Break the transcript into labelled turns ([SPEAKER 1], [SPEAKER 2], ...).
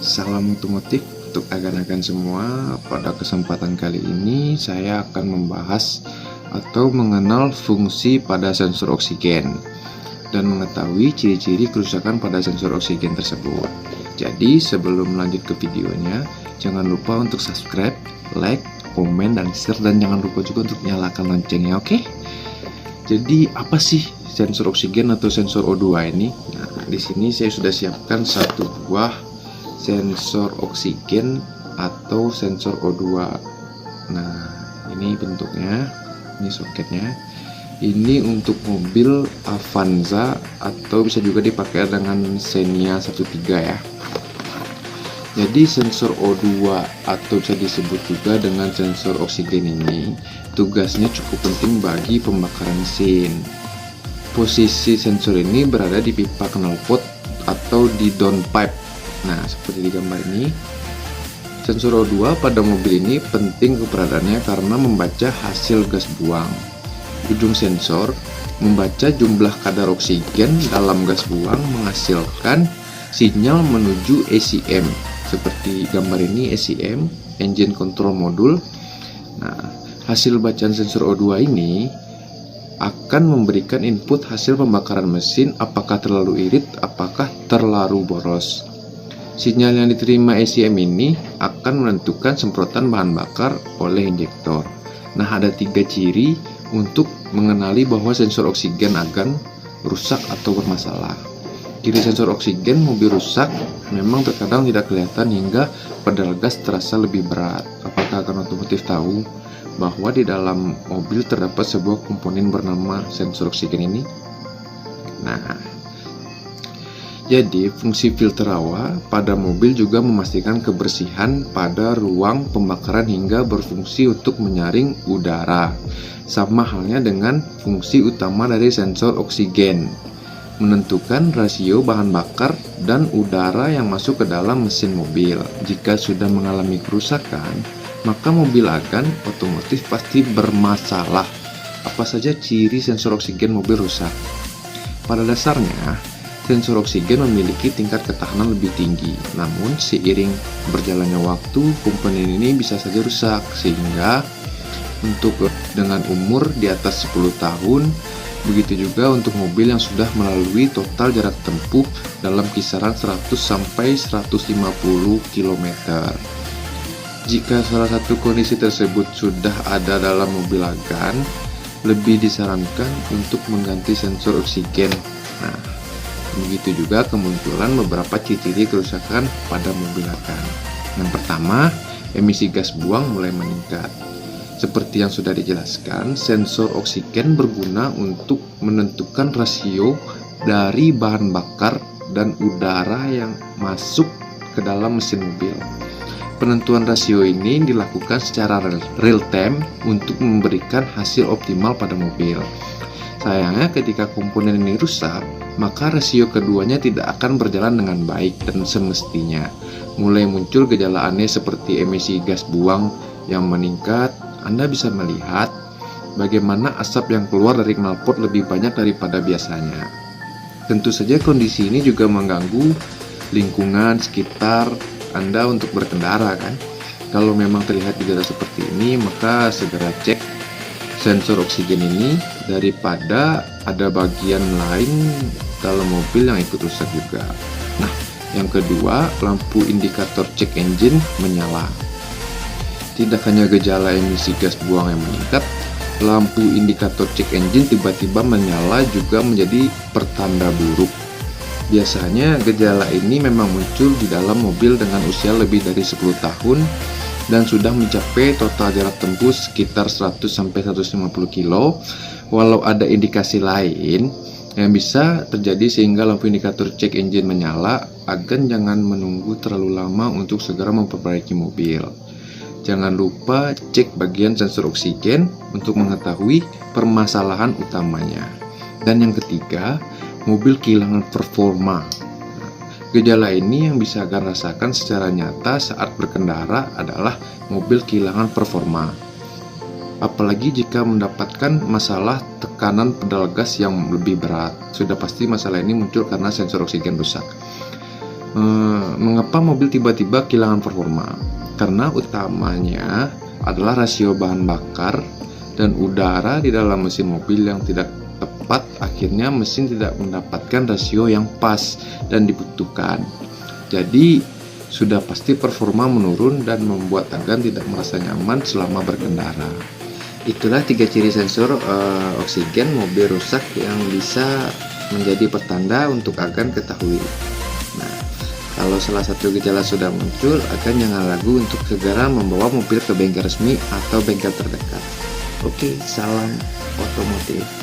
[SPEAKER 1] Salam otomotif untuk agan-agan semua. Pada kesempatan kali ini saya akan membahas atau mengenal fungsi pada sensor oksigen dan mengetahui ciri-ciri kerusakan pada sensor oksigen tersebut. Jadi sebelum lanjut ke videonya, jangan lupa untuk subscribe, like, komen, dan share, dan jangan lupa juga untuk nyalakan loncengnya, oke? Jadi apa sih sensor oksigen atau sensor O2 ini? Nah, di sini saya sudah siapkan satu buah sensor oksigen atau sensor O2. Nah, ini bentuknya, ini soketnya. Ini untuk mobil Avanza atau bisa juga dipakai dengan Xenia 13 ya. Jadi sensor O2 atau bisa disebut juga dengan sensor oksigen ini tugasnya cukup penting bagi pembakaran mesin. Posisi sensor ini berada di pipa knalpot atau di downpipe. Nah, seperti di gambar ini, sensor O2 pada mobil ini penting keberadaannya karena membaca hasil gas buang. Ujung sensor membaca jumlah kadar oksigen dalam gas buang menghasilkan sinyal menuju ECM. Seperti gambar ini, ECM, Engine Control Module. Nah, hasil bacaan sensor O2 ini akan memberikan input hasil pembakaran mesin, apakah terlalu irit, apakah terlalu boros. Sinyal yang diterima ECM ini akan menentukan semprotan bahan bakar oleh injektor. Nah, ada 3 ciri untuk mengenali bahwa sensor oksigen akan rusak atau bermasalah. Ciri sensor oksigen mobil rusak memang terkadang tidak kelihatan hingga pedal gas terasa lebih berat. Apakah akan otomotif tahu bahwa di dalam mobil terdapat sebuah komponen bernama sensor oksigen ini? Nah, jadi fungsi filter hawa pada mobil juga memastikan kebersihan pada ruang pembakaran hingga berfungsi untuk menyaring udara. Sama halnya dengan fungsi utama dari sensor oksigen, menentukan rasio bahan bakar dan udara yang masuk ke dalam mesin mobil. Jika sudah mengalami kerusakan, maka mobil akan otomotif pasti bermasalah. Apa saja ciri sensor oksigen mobil rusak? Pada dasarnya, sensor oksigen memiliki tingkat ketahanan lebih tinggi. Namun, seiring berjalannya waktu, komponen ini bisa saja rusak, sehingga untuk dengan umur di atas 10 tahun, begitu juga untuk mobil yang sudah melalui total jarak tempuh dalam kisaran 100 sampai 150 km. Jika salah satu kondisi tersebut sudah ada dalam mobil agan, lebih disarankan untuk mengganti sensor oksigen. Nah, begitu juga kemunculan beberapa ciri kerusakan pada mobil agan. Yang pertama, emisi gas buang mulai meningkat. Seperti yang sudah dijelaskan, sensor oksigen berguna untuk menentukan rasio dari bahan bakar dan udara yang masuk ke dalam mesin mobil. Penentuan rasio ini dilakukan secara real time untuk memberikan hasil optimal pada mobil. Sayangnya ketika komponen ini rusak, maka rasio keduanya tidak akan berjalan dengan baik dan semestinya. Mulai muncul gejala aneh seperti emisi gas buang yang meningkat. Anda bisa melihat bagaimana asap yang keluar dari knalpot lebih banyak daripada biasanya. Tentu saja kondisi ini juga mengganggu lingkungan sekitar Anda untuk berkendara kan. Kalau memang terlihat gejala seperti ini, maka segera cek sensor oksigen ini daripada ada bagian lain dalam mobil yang ikut rusak juga. Nah, yang kedua, lampu indikator cek engine menyala. Tidak hanya gejala emisi gas buang yang meningkat, lampu indikator cek engine tiba-tiba menyala juga menjadi pertanda buruk. Biasanya gejala ini memang muncul di dalam mobil dengan usia lebih dari 10 tahun dan sudah mencapai total jarak tempuh sekitar 100-150 km. Walau ada indikasi lain yang bisa terjadi sehingga lampu indikator cek engine menyala, agan jangan menunggu terlalu lama untuk segera memperbaiki mobil. Jangan lupa cek bagian sensor oksigen untuk mengetahui permasalahan utamanya. Dan yang ketiga, mobil kehilangan performa. Gejala ini yang bisa agan rasakan secara nyata saat berkendara adalah mobil kehilangan performa. Apalagi jika mendapatkan masalah tekanan pedal gas yang lebih berat. Sudah pasti masalah ini muncul karena sensor oksigen rusak. Mengapa mobil tiba-tiba kehilangan performa? Karena utamanya adalah rasio bahan bakar dan udara di dalam mesin mobil yang tidak tepat. Akhirnya mesin tidak mendapatkan rasio yang pas dan dibutuhkan. Jadi sudah pasti performa menurun dan membuat agan tidak merasa nyaman selama berkendara.
[SPEAKER 2] Itulah 3 ciri sensor oksigen mobil rusak yang bisa menjadi pertanda untuk agan ketahui. Nah, kalau salah satu gejala sudah muncul, agan jangan ragu untuk segera membawa mobil ke bengkel resmi atau bengkel terdekat. Oke, salam otomotif.